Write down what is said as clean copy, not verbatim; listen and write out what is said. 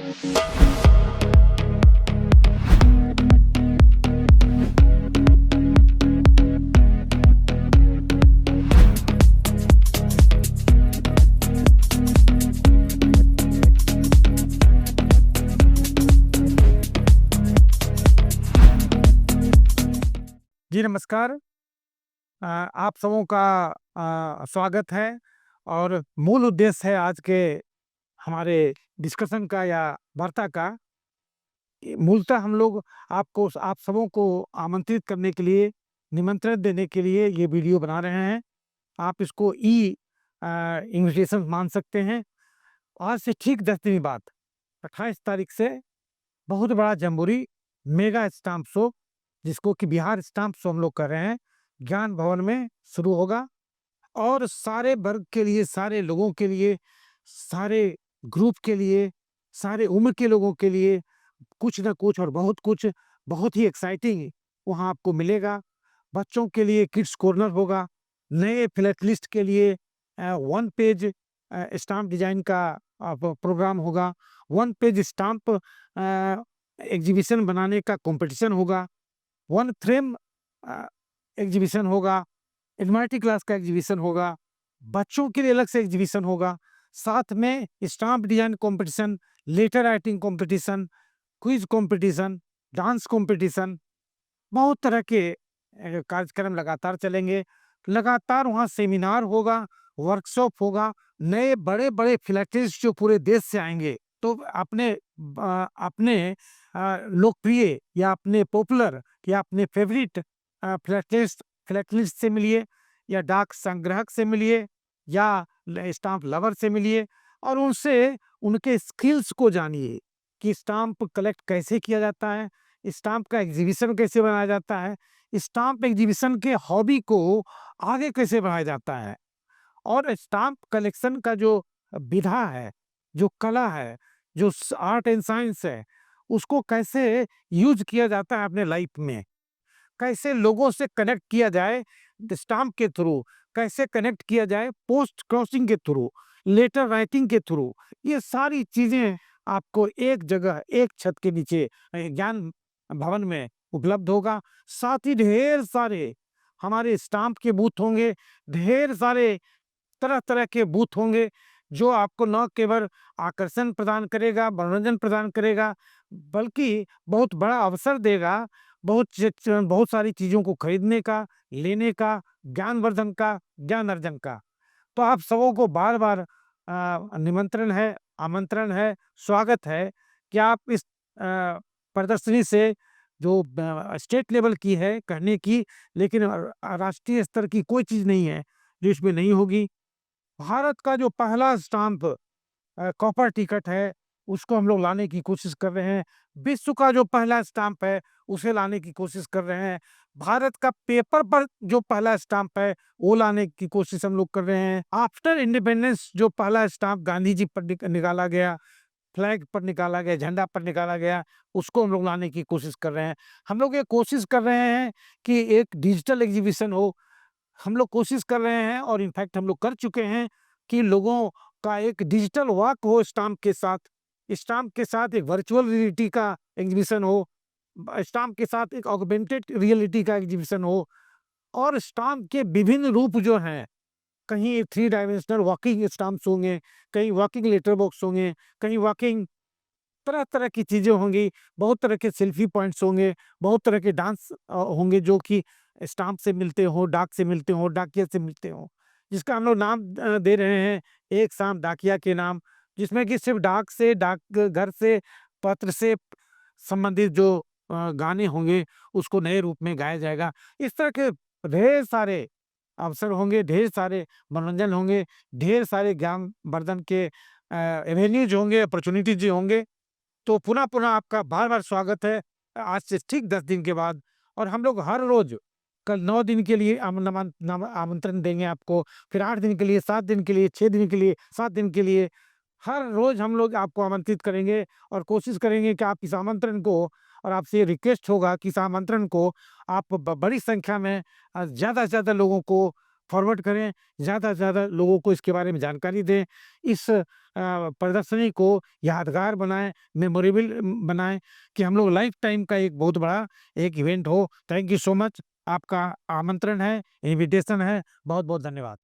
जी नमस्कार। आप सबों का स्वागत है और मूल उद्देश्य है आज के हमारे डिस्कशन का या वार्ता का। मूलतः हम लोग आप सबों को आमंत्रित करने के लिए, निमंत्रण देने के लिए ये वीडियो बना रहे हैं। आप इसको इन्विटेशन मान सकते हैं। आज से ठीक 10 दिन बाद 28 तारीख से बहुत बड़ा जम्बूरी मेगा स्टाम्प शो, जिसको कि बिहार स्टाम्प शो हम लोग कर रहे हैं, ज्ञान भवन में शुरू होगा। और सारे वर्ग के लिए, सारे लोगों के लिए, सारे ग्रुप के लिए, सारे उम्र के लोगों के लिए कुछ ना कुछ और बहुत कुछ बहुत ही एक्साइटिंग वहाँ आपको मिलेगा। बच्चों के लिए किड्स कॉर्नर होगा। नए फिलैटलिस्ट के लिए वन पेज स्टाम्प डिजाइन का प्रोग्राम होगा। वन पेज स्टाम्प एग्जीबिशन बनाने का कंपटीशन होगा। वन फ्रेम एग्जीबिशन होगा। एडमिटी क्लास का एग्जीबिशन होगा। बच्चों के लिए अलग से एग्जीबिशन होगा। साथ में stamp design competition, letter writing competition, quiz competition, dance competition, बहुत तरह के कार्यक्रम लगातार चलेंगे। लगातार वहाँ सेमिनार होगा, वर्कशॉप होगा। नए बड़े-बड़े फिलैटलिस्ट जो पूरे देश से आएँगे, तो अपने लोकप्रिय या अपने पॉपुलर या अपने फेवरेट फिलैटलिस्ट से मिलिए, या डाक संग्राहक से मिलिए, या स्टाम्प लवर से मिलिए और उनसे उनके स्किल्स को जानिए कि स्टाम्प कलेक्ट कैसे किया जाता है, स्टाम्प का एग्जीबिशन कैसे बनाया जाता है, स्टाम्प एग्जीबिशन के हॉबी को आगे कैसे बढ़ाया जाता है, और स्टाम्प कलेक्शन का जो विधा है, जो कला है, जो आर्ट एंड साइंस है, उसको कैसे यूज किया जाता है अपने लाइफ में। कैसे लोगों से कनेक्ट किया जाए स्टाम्प के थ्रू, कैसे कनेक्ट किया जाए पोस्ट क्रॉसिंग के थ्रू, लेटर राइटिंग के थ्रू। ये सारी चीज़ें आपको एक जगह, एक छत के नीचे ज्ञान भवन में उपलब्ध होगा। साथ ही ढेर सारे हमारे स्टाम्प के बूथ होंगे, ढेर सारे तरह-तरह के बूथ होंगे, जो आपको न केवल आकर्षण प्रदान करेगा, मनोरंजन प्रदान करेगा, बल्कि बहुत बड़ा अवसर देगा, बहुत सारी चीज़ों को खरीदने का, लेने का, ज्ञानवर्धन का, ज्ञान अर्जन का। तो आप सबों को बार-बार निमंत्रण है, आमंत्रण है, स्वागत है कि आप इस प्रदर्शनी से जो स्टेट लेवल की है करने की, लेकिन राष्ट्रीय स्तर की कोई चीज़ नहीं है जो इसमें नहीं होगी। भारत का जो पहला स्टाम्प कॉपर टिकट है, उसको हम लोग लाने की कोशिश कर रहे हैं। विश्व का जो पहला स्टाम्प है, उसे लाने की कोशिश कर रहे हैं। भारत का पेपर पर जो पहला स्टाम्प है, वो लाने की कोशिश हम लोग कर रहे हैं। आफ्टर इंडिपेंडेंस जो पहला स्टाम्प गांधी जी पर निकाला गया, फ्लैग पर निकाला गया, झंडा पर निकाला गया, उसको हम लोग लाने की कोशिश कर रहे हैं। हम लोग ये कोशिश कर रहे हैं कि एक डिजिटल एग्जीबिशन हो। हम लोग कोशिश कर रहे हैं और इनफैक्ट हम लोग कर चुके हैं कि लोगों का एक डिजिटल वॉक हो स्टाम्प के साथ। स्टाम्प के साथ एक वर्चुअल रियलिटी का एग्जीबिशन हो, स्टाम्प के साथ एक ऑगमेंटेड रियलिटी का एग्जीबिशन हो, और स्टाम्प के विभिन्न रूप जो हैं, कहीं 3 डायमेंशनल वॉकिंग स्टाम्प्स होंगे, कहीं वॉकिंग लेटर बॉक्स होंगे, कहीं वॉकिंग तरह-तरह की चीज़ें होंगी, बहुत तरह के सेल्फी पॉइंट्स होंगे, बहुत तरह के डांस होंगे जो कि स्टाम्प से मिलते हों, डाक से मिलते हों, डाकिया से मिलते हों। जिसका हम लोग नाम दे रहे हैं एक शाम डाकिया के नाम, जिसमें कि सिर्फ़ डाक से, डाकघर से, पत्र से संबंधित जो गाने होंगे, उसको नए रूप में गाया जाएगा। इस तरह के ढेर सारे अवसर होंगे, ढेर सारे मनोरंजन होंगे, ढेर सारे ज्ञानवर्धन के एवेन्यूज़ होंगे, अपॉर्च्युनिटीज़ होंगे। तो पुनः-पुनः आपका बार-बार स्वागत है आज से ठीक 10 दिन के बाद। और हम लोग हर रोज़ कल 9 दिन के लिए आमंत्रण देंगे आपको, फिर 8 दिन के लिए, 7 दिन के लिए, 6 दिन के लिए, 7 दिन के लिए। हर रोज़ हम लोग आपको आमंत्रित करेंगे और कोशिश करेंगे कि आप इस आमंत्रण को, और आपसे ये रिक्वेस्ट होगा कि इस आमंत्रण को आप बड़ी संख्या में ज़्यादा से ज़्यादा लोगों को फॉरवर्ड करें, ज़्यादा से ज़्यादा लोगों को इसके बारे में जानकारी दें। इस प्रदर्शनी को यादगार बनाएँ, मेमोरेबल बनाएँ कि हम लोग लाइफ टाइम का एक बहुत बड़ा एक इवेंट हो। Thank you so much. आपका आमंत्रण है, इन्विटेशन है। बहुत-बहुत धन्यवाद।